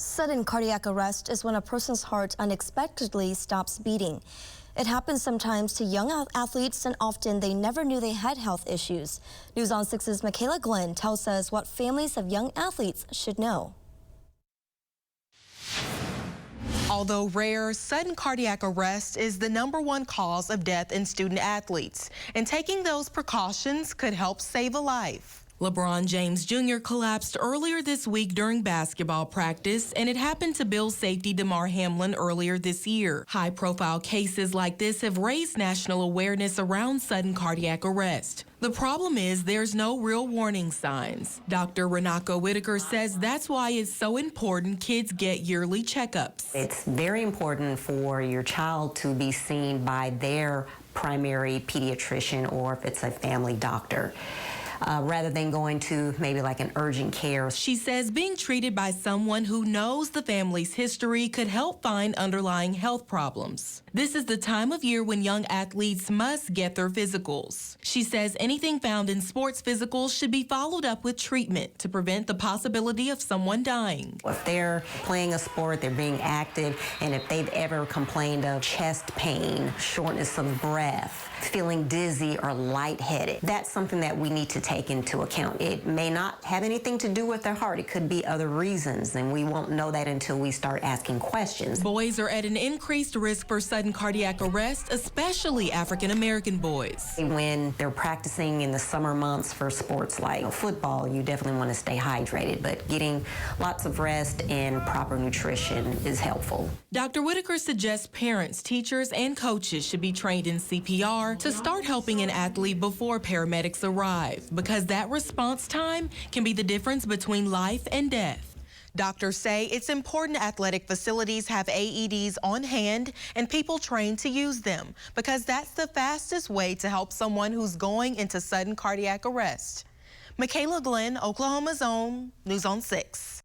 Sudden cardiac arrest is when a person's heart unexpectedly stops beating. It happens sometimes to young athletes, and often they never knew they had health issues. News on 6's Michaela Glenn tells us what families of young athletes should know. Although rare, sudden cardiac arrest is the #1 cause of death in student athletes, and taking those precautions could help save a life. LeBron James Jr. collapsed earlier this week during basketball practice, and it happened to Bills safety Damar Hamlin earlier this year. High-profile cases like this have raised national awareness around sudden cardiac arrest. The problem is there's no real warning signs. Dr. Renako Whitaker says that's why it's so important kids get yearly checkups. It's very important for your child to be seen by their primary pediatrician, or if it's a family doctor, rather than going to maybe like an urgent care. She says being treated by someone who knows the family's history could help find underlying health problems. This is the time of year when young athletes must get their physicals. She says anything found in sports physicals should be followed up with treatment to prevent the possibility of someone dying. If they're playing a sport, they're being active, and if they've ever complained of chest pain, shortness of breath, feeling dizzy or lightheaded, that's something that we need to take into account. It may not have anything to do with their heart. It could be other reasons, and we won't know that until we start asking questions. Boys are at an increased risk for sudden cardiac arrest, especially African-American boys. When they're practicing in the summer months for sports like football, you definitely want to stay hydrated, but getting lots of rest and proper nutrition is helpful. Dr. Whitaker suggests parents, teachers, and coaches should be trained in CPR to start helping an athlete before paramedics arrive, because that response time can be the difference between life and death. Doctors say it's important athletic facilities have AEDs on hand and people trained to use them, because that's the fastest way to help someone who's going into sudden cardiac arrest. Michaela Glenn, Oklahoma's own, News on 6.